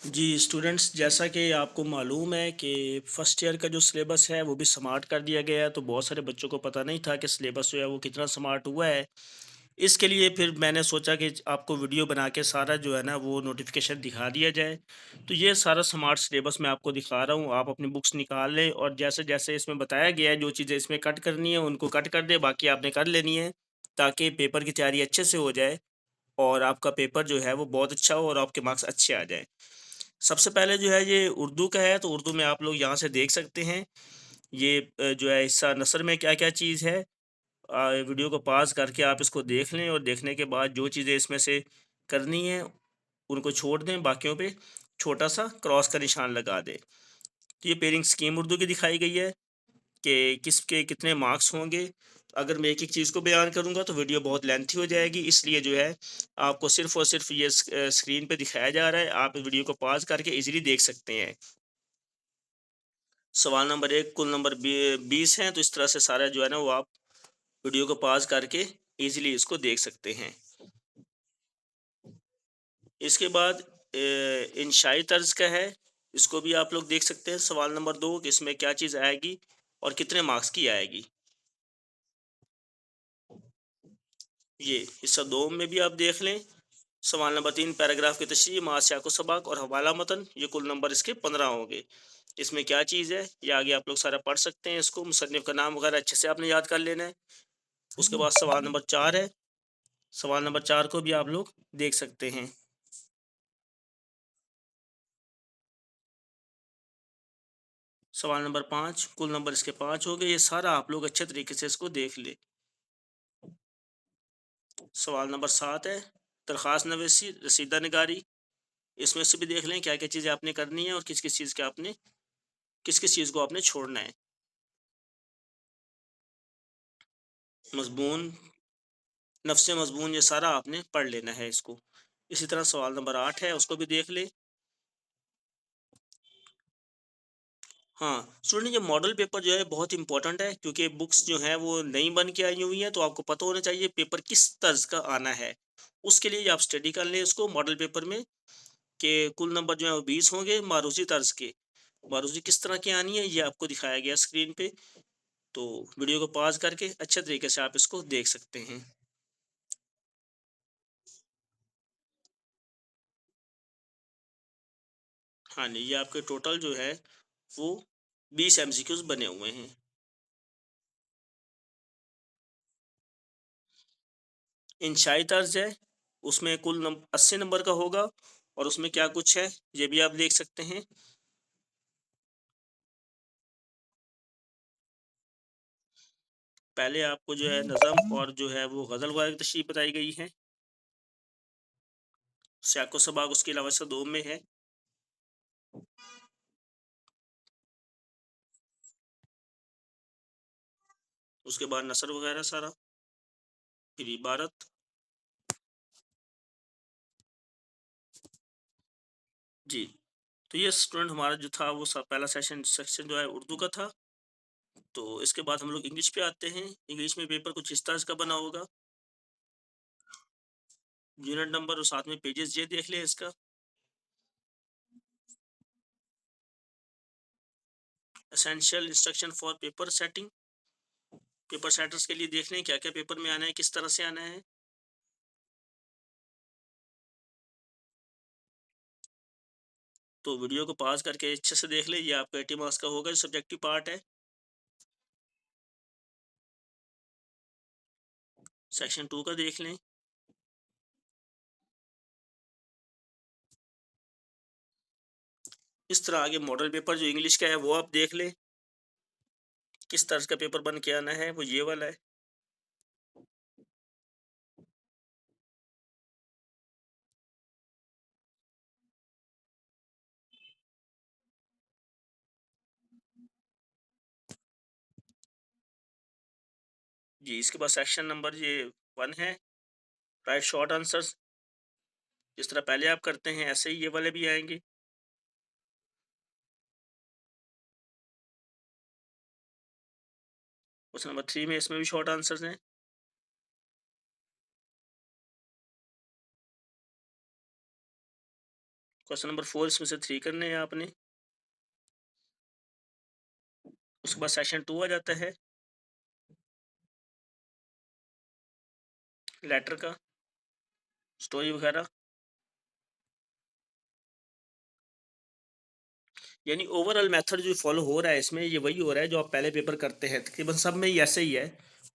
जी, students जैसा कि आपको मालूम है कि फर्स्ट ईयर का जो सिलेबस है वो भी स्मार्ट कर दिया गया है, तो बहुत सारे बच्चों को पता नहीं था कि सिलेबस जो है वो कितना स्मार्ट हुआ है। इसके लिए फिर मैंने सोचा कि आपको वीडियो बना के सारा जो है ना वो नोटिफिकेशन दिखा दिया जाए। तो ये सारा स्मार्ट सिलेबस मैं आपको दिखा रहा हूँ, आप अपनी बुक्स निकाल लें और जैसे-जैसे इसमें बताया गया है जो चीज़ें इसमें कट करनी है उनको कट कर दें, बाकी आपने कर लेनी है, ताकि पेपर की तैयारी अच्छे से हो जाए और आपका पेपर जो है वो बहुत अच्छा हो और आपके मार्क्स अच्छे आ जाएँ। सबसे पहले जो है ये उर्दू का है, तो उर्दू में आप लोग यहाँ से देख सकते हैं। ये जो है हिस्सा नस्र में क्या-क्या चीज़ है। वीडियो को पॉज़ करके आप इसको देख लें और देखने के बाद जो चीज़ें इसमें से करनी है, उनको छोड़ दें, बाकियों पे छोटा-सा क्रॉस का निशान लगा दें। तो ये पेयरिंग स्कीम उर्दू की दिखाई गई है कि किसके कितने मार्क्स होंगे। अगर मैं एक-एक चीज़ को बयान करूँगा तो वीडियो बहुत लेंथी हो जाएगी, इसलिए जो है आपको सिर्फ़ और सिर्फ़ ये स्क्रीन पे दिखाया जा रहा है, आप वीडियो को पॉज़ करके ईज़िली देख सकते हैं। सवाल नंबर 1 कुल नंबर 20 हैं, तो इस तरह से सारा जो है ना वो आप वीडियो को पॉज़ करके ईज़िली इसको देख सकते हैं। इसके बाद इंशाई तर्ज का है, इसको भी आप लोग देख सकते हैं सवाल नंबर 2 कि इसमें क्या चीज़ आएगी और कितने मार्क्स की आएगी। ये हिस्सा 2 में भी आप देख लें। सवाल नंबर 3 पैराग्राफ की तशरीह, मासियाको सबक और हवाला मतन, ये कुल नंबर इसके 15 होंगे। इसमें क्या चीज़ है, ये आगे आप लोग सारा पढ़ सकते हैं इसको, मुसन्निफ़ का नाम वगैरह अच्छे से आपने याद कर लेना है। उसके बाद सवाल नंबर 4 है, सवाल नंबर 4 को भी आप लोग देख सकते हैं। सवाल नंबर 5 कुल नंबर इसके 5 हो गए, ये सारा आप लोग अच्छे तरीके से इसको देख लें। सवाल नंबर 7 है, दरख्वास्त नवीसी रसीदा निगारी, इसमें से भी देख लें क्या-क्या चीज़ें आपने करनी है और किस-किस चीज़ के आपने किस-किस चीज़ को आपने छोड़ना है। मज़मून, नफ्स मज़मून, ये सारा आपने पढ़ लेना है इसको। इसी तरह सवाल नंबर 8 है, उसको भी देख लें। हाँ, स्टूडेंट ये मॉडल पेपर जो है बहुत इम्पोर्टेंट है, क्योंकि बुक्स जो हैं वो नई बन के आई हुई हैं, तो आपको पता होना चाहिए पेपर किस तर्ज का आना है। उसके लिए आप स्टडी कर लें इसको मॉडल पेपर में कि कुल नंबर जो है वो 20 होंगे मारूज़ी तर्ज के। मारूज़ी किस तरह की आनी है ये आपको दिखाया गया स्क्रीन पे, तो वीडियो को पॉज़ करके अच्छे तरीके से आप इसको देख सकते हैं। हाँ जी, ये आपके टोटल जो है वो 20 एमसीक्यूज़ बने हुए हैं। इंशाई तर्ज है, उसमें कुल 80 नंबर का होगा और उसमें क्या कुछ है ये भी आप देख सकते हैं। पहले आपको जो है नज़म और जो है वो गज़ल वगैरह की तशरीह बताई गई है। सियाको सबक उसके अलावा सदोम में है। उसके बाद नसर वगैरह सारा, फिर इबारत। जी, तो ये स्टूडेंट हमारा जो था वो पहला सेक्शन जो है उर्दू का था। तो इसके बाद हम लोग इंग्लिश पे आते हैं। इंग्लिश में पेपर कुछ इस तरह का बना होगा। यूनिट नंबर और साथ में पेजेस ये देख लें इसका। Essential instruction for paper setting, paper setters के लिए देख लें क्या-क्या पेपर में आना है, किस तरह से आना है। तो वीडियो को पॉज़ करके अच्छे से देख लें, ये आपका 80 मार्क्स का होगा जो सब्जेक्टिव पार्ट है। सेक्शन 2 का देख लें। इस तरह आगे मॉडल पेपर जो इंग्लिश का है वो आप देख लें, किस तर्ज का पेपर बन के आना है, वो ये वाला है। जी, इसके बाद सेक्शन नंबर ये 1 है, राइट शॉर्ट आंसर्स। जिस तरह पहले आप करते हैं ऐसे ही ये वाले भी आएँगे। क्वेश्चन नंबर 3 में इसमें भी शॉर्ट आंसर्स हैं। क्वेश्चन नंबर 4 इसमें से 3 करने हैं आपने। उसके बाद सेशन 2 आ जाता है लेटर का, स्टोरी वगैरह। यानी ओवरऑल मेथड जो फॉलो हो रहा है इसमें, ये वही हो रहा है जो आप पहले पेपर करते हैं, तकरीबन सब में ही ऐसे ही है।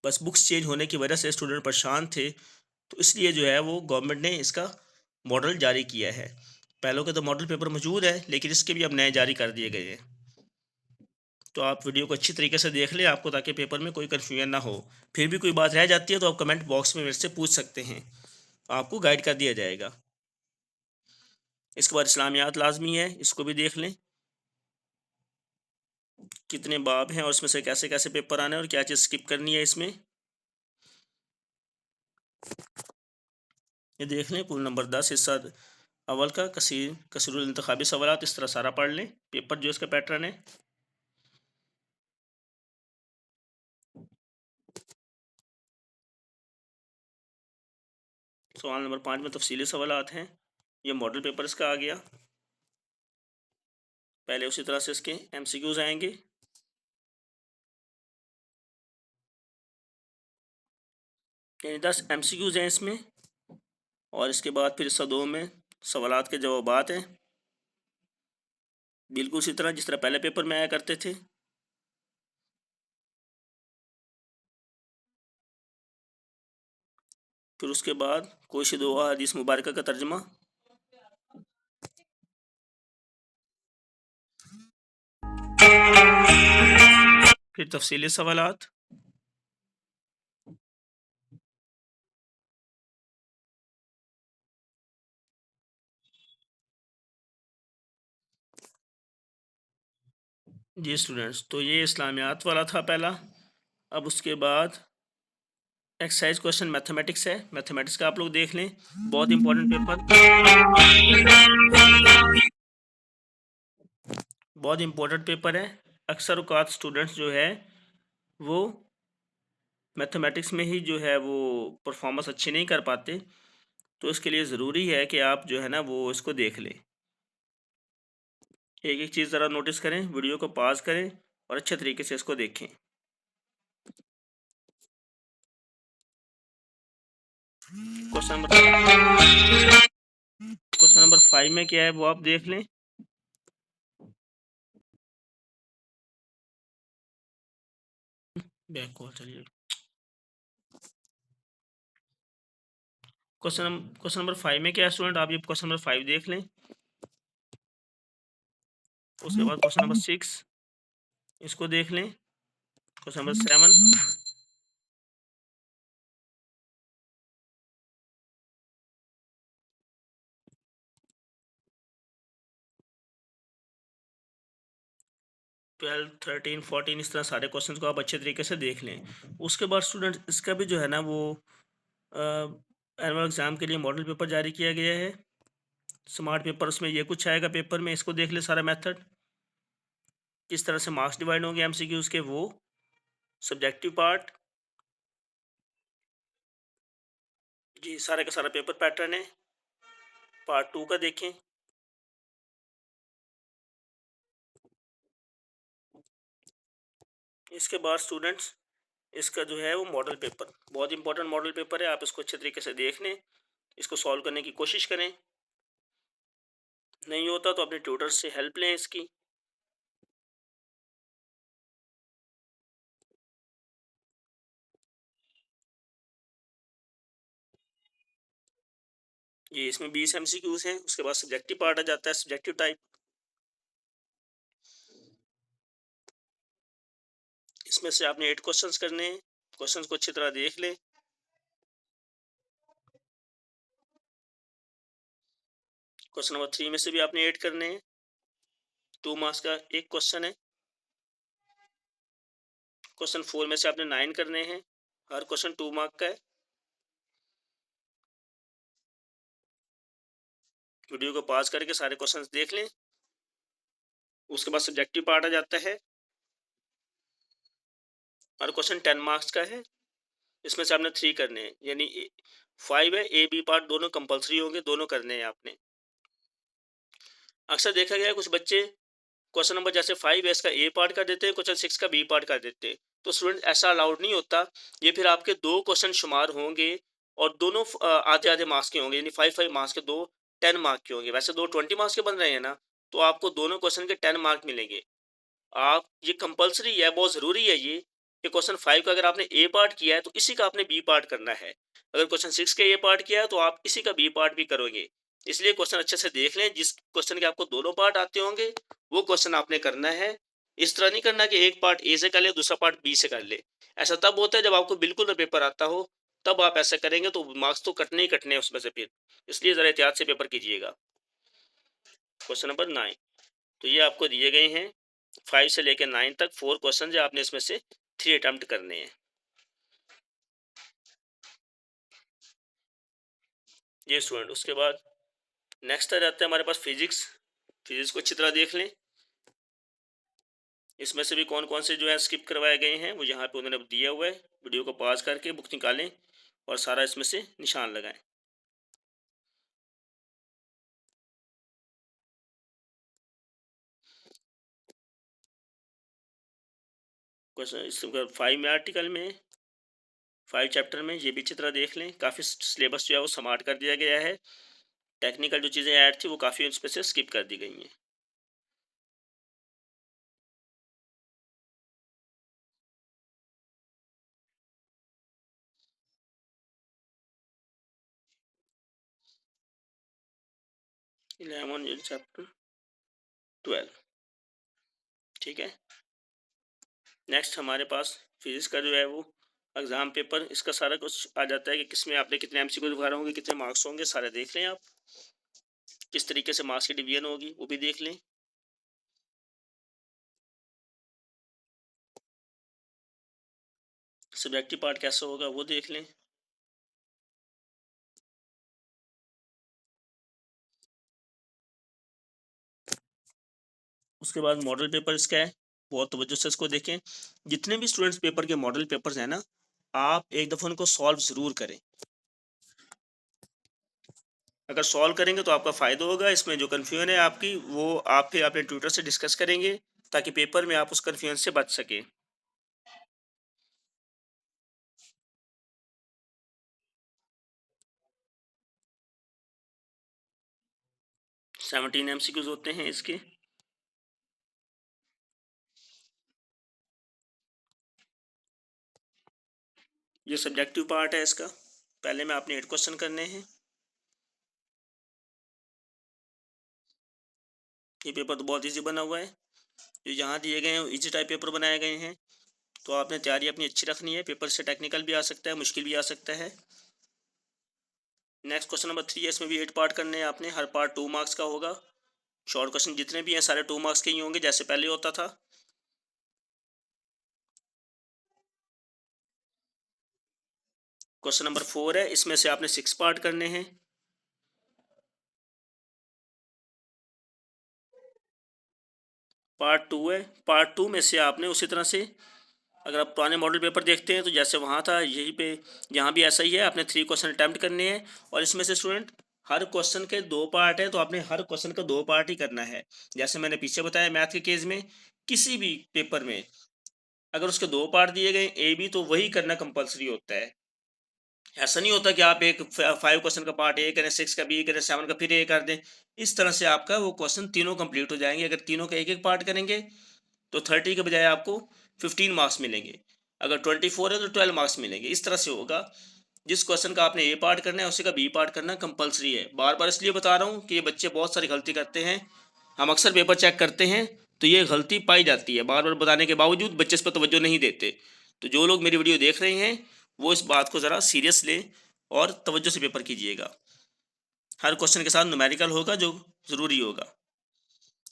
बस बुक्स चेंज होने की वजह से स्टूडेंट परेशान थे, तो इसलिए जो है वो गवर्नमेंट ने इसका मॉडल जारी किया है। पहलों के तो मॉडल पेपर मौजूद है, लेकिन इसके भी अब नए जारी कर दिए गए हैं। तो आप वीडियो को अच्छी तरीके से देख लें आपको, ताकि पेपर में कोई कन्फ्यूजन ना हो। फिर भी कोई बात रह जाती है तो आप कमेंट बॉक्स में मेरे से पूछ सकते हैं, आपको गाइड कर दिया जाएगा। इसके बाद इस्लामियात लाजमी है, इसको भी देख लें कितने बाब हैं और इसमें से कैसे कैसे पेपर आने हैं और क्या चीज़ स्किप करनी है इसमें, ये देख लें। पुल नंबर 10 हिस्सा अव्वल का कसीरुल इंतखाबी सवालात, इस तरह सारा पढ़ लें पेपर जो इसका पैटर्न है। सवाल नंबर 5 में तफसीली सवालात हैं, ये मॉडल पेपर इसका आ गया। पहले उसी तरह से इसके MCQs आएंगे। यानी 10 MCQs हैं इसमें, और इसके बाद फिर हिस्सा 2 में सवालात के जवाबात हैं, बिल्कुल उसी तरह जिस तरह पहले पेपर में आया करते थे। फिर उसके बाद कोई सी दो हदीस मुबारक का तर्जमा, फिर तफसीली सवालात, जी स्टूडेंट्स। तो ये इस्लामियात वाला था पहला। अब उसके बाद एक्सरसाइज क्वेश्चन मैथमेटिक्स है, मैथमेटिक्स का आप लोग देख लें, बहुत इंपॉर्टेंट पेपर, बहुत इंपॉर्टेंट पेपर है। अक्सर औकात स्टूडेंट्स जो है वो मैथमेटिक्स में ही जो है वो परफॉर्मेंस अच्छी नहीं कर पाते, तो इसके लिए ज़रूरी है कि आप जो है ना वो इसको देख लें। एक एक चीज़ ज़रा नोटिस करें, वीडियो को पॉज करें और अच्छे तरीके से इसको देखें। क्वेश्चन नंबर 5 में क्या है वो आप देख लें। बैक कॉल चलिए। क्वेश्चन नंबर 5 में क्या है स्टूडेंट, आप ये क्वेश्चन नंबर 5 देख लें। उसके बाद क्वेश्चन नंबर 6 इसको देख लें। क्वेश्चन नंबर 7, 12, 13, 14, इस तरह सारे क्वेश्चंस को आप अच्छे तरीके से देख लें। उसके बाद स्टूडेंट इसका भी जो है ना वो एनुअल एग्ज़ाम के लिए मॉडल पेपर जारी किया गया है, स्मार्ट पेपर। उसमें ये कुछ आएगा पेपर में, इसको देख ले सारा मेथड, किस तरह से मार्क्स डिवाइड होंगे MCQs के, वो सब्जेक्टिव पार्ट, जी सारा का सारा पेपर पैटर्न है। पार्ट 2 का देखें। इसके बाद स्टूडेंट्स इसका जो है वो मॉडल पेपर, बहुत इंपॉर्टेंट मॉडल पेपर है, आप इसको अच्छे तरीके से देख लें, इसको सॉल्व करने की कोशिश करें। नहीं होता तो अपने ट्यूटर से हेल्प लें इसकी। ये इसमें 20 MCQs हैं। उसके बाद सब्जेक्टिव पार्ट आ जाता है, सब्जेक्टिव टाइप। इसमें से आपने 8 क्वेश्चंस करने हैं, क्वेश्चंस को अच्छी तरह देख लें। क्वेश्चन नंबर 3 में से भी आपने 8 करने हैं, 2 मार्क्स का एक क्वेश्चन है। क्वेश्चन 4 में से आपने 9 करने हैं, हर क्वेश्चन 2 मार्क का है। वीडियो को पॉज करके सारे क्वेश्चंस देख लें। उसके बाद सब्जेक्टिव पार्ट आ जाता है, हर क्वेश्चन 10 मार्क्स का है। इसमें से आपने 3 करने हैं, यानी 5 है, A B पार्ट दोनों कंपलसरी होंगे, दोनों करने हैं आपने। अक्सर देखा गया है कुछ बच्चे क्वेश्चन नंबर जैसे 5 है इसका ए पार्ट कर देते हैं, क्वेश्चन 6 का बी पार्ट कर देते हैं। तो स्टूडेंट ऐसा अलाउड नहीं होता। ये फिर आपके 2 क्वेश्चन शुमार होंगे और दोनों आधे-आधे मार्क्स के होंगे, यानी 5-5 मार्क्स के 2 10 मार्क के होंगे। वैसे 2 20 मार्क्स के बन रहे हैं ना, तो आपको दोनों क्वेश्चन के 10 मार्क मिलेंगे। आप ये कंपल्सरी है, बहुत ज़रूरी है ये कि क्वेश्चन 5 का अगर आपने ए पार्ट किया है तो इसी का आपने बी पार्ट करना है। अगर क्वेश्चन 6 का ए पार्ट किया है तो आप इसी का बी पार्ट भी करोगे। इसलिए क्वेश्चन अच्छे से देख लें, जिस क्वेश्चन के आपको दोनों पार्ट आते होंगे वो क्वेश्चन आपने करना है। इस तरह नहीं करना कि एक पार्ट ए से कर ले, दूसरा पार्ट बी से कर ले। ऐसा तब होता है जब आपको बिल्कुल ना पेपर आता हो, तब आप ऐसा करेंगे तो मार्क्स तो कटने ही कटने हैं उसमें से फिर। इसलिए ज़रा एहतियात से पेपर कीजिएगा। क्वेश्चन नंबर 9, तो ये आपको दिए गए हैं 5 से लेकर 9 तक 4 क्वेश्चन है, आपने इसमें से 3 अटेम्प्ट करने हैं। ये स्टूडेंट उसके बाद नेक्स्ट आ जाता है हमारे पास फिजिक्स। फिजिक्स को अच्छी तरह देख लें। इसमें से भी कौन कौन से जो है स्किप करवाए गए हैं वो यहाँ पे उन्होंने दिया हुआ है। वीडियो को पॉज करके बुक निकालें और सारा इसमें से निशान लगाएं। क्वेश्चन इसमें 5 में आर्टिकल में 5 चैप्टर में ये भी अच्छी तरह देख लें। काफ़ी सिलेबस जो है वो समाप्त कर दिया गया है। टेक्निकल जो चीज़ें ऐड थी वो काफ़ी उसमें से स्किप कर दी गई हैं। इलेवन चैप्टर 12, ठीक है। नेक्स्ट हमारे पास फिजिक्स का जो है वो एग्ज़ाम पेपर, इसका सारा कुछ आ जाता है कि किसमें आपने कितने एमसीक्यू वगैरह होंगे, कितने मार्क्स होंगे, सारे देख लें आप। किस तरीके से मार्क्स की डिवीजन होगी वो भी देख लें। सब्जेक्टिव पार्ट कैसा होगा वो देख लें। उसके बाद मॉडल पेपर इसका है, बहुत तवज्जो से इसको देखें। जितने भी स्टूडेंट्स पेपर के मॉडल पेपर्स हैं ना, आप एक दफ़ा उनको सॉल्व ज़रूर करें। अगर सॉल्व करेंगे तो आपका फ़ायदा होगा। इसमें जो कन्फ्यूजन है आपकी वो आप फिर अपने ट्यूटर से डिस्कस करेंगे ताकि पेपर में आप उस कन्फ्यूजन से बच सकें। 17 एमसीक्यूज होते हैं इसके। ये सब्जेक्टिव पार्ट है इसका। पहले में आपने 8 क्वेश्चन करने हैं। ये पेपर तो बहुत इजी बना हुआ है। जो यहाँ दिए गए हैं इजी टाइप पेपर बनाए गए हैं, तो आपने तैयारी अपनी अच्छी रखनी है। पेपर से टेक्निकल भी आ सकता है, मुश्किल भी आ सकता है। नेक्स्ट क्वेश्चन नंबर 3 है, इसमें भी 8 पार्ट करने हैं आपने। हर पार्ट 2 मार्क्स का होगा। शॉर्ट क्वेश्चन जितने भी हैं सारे 2 मार्क्स के ही होंगे जैसे पहले होता था। क्वेश्चन नंबर 4 है, इसमें से आपने 6 पार्ट करने हैं। पार्ट 2 है, पार्ट 2 में से आपने उसी तरह से, अगर आप पुराने मॉडल पेपर देखते हैं तो जैसे वहाँ था यहीं पे यहाँ भी ऐसा ही है। आपने 3 क्वेश्चन अटैम्प्ट करने हैं और इसमें से स्टूडेंट हर क्वेश्चन के 2 पार्ट है, तो आपने हर क्वेश्चन का 2 पार्ट ही करना है। जैसे मैंने पीछे बताया मैथ के केस में, किसी भी पेपर में अगर उसके 2 पार्ट दिए गए ए बी तो वही करना कंपलसरी होता है। ऐसा नहीं होता कि आप एक 5 क्वेश्चन का पार्ट ए करें, 6 का बी करें, 7 का फिर ए कर दें। इस तरह से आपका वो क्वेश्चन तीनों कंप्लीट हो जाएंगे। अगर तीनों का एक एक पार्ट करेंगे तो 30 के बजाय आपको 15 मार्क्स मिलेंगे। अगर 24 है तो 12 मार्क्स मिलेंगे। इस तरह से होगा। जिस क्वेश्चन का आपने ए पार्ट करना है उसी का बी पार्ट करना कंपलसरी है। बार बार इसलिए बता रहा हूँ कि ये बच्चे बहुत सारी गलती करते हैं। हम अक्सर पेपर चेक करते हैं तो ये गलती पाई जाती है। बार बार बताने के बावजूद बच्चे इस पर तवज्जो नहीं देते। तो जो लोग मेरी वीडियो देख रहे हैं वो इस बात को ज़रा सीरियस लें और तवज्जो से पेपर कीजिएगा। हर क्वेश्चन के साथ न्यूमेरिकल होगा जो ज़रूरी होगा।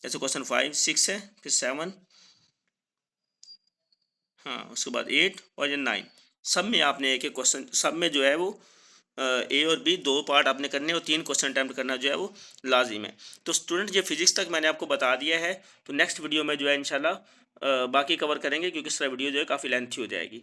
जैसे क्वेश्चन 5 6 है, फिर 7, हाँ उसके बाद 8 और ये 9। सब में आपने एक एक क्वेश्चन, सब में जो है वो ए और बी 2 पार्ट आपने करने और 3 क्वेश्चन अटैम्प्ट करना जो है वो लाजिम है। तो स्टूडेंट ये फिजिक्स तक मैंने आपको बता दिया है। तो नेक्स्ट वीडियो में जो है इंशाल्लाह बाकी कवर करेंगे, क्योंकि इस तरह वीडियो जो है काफ़ी लेंथी हो जाएगी।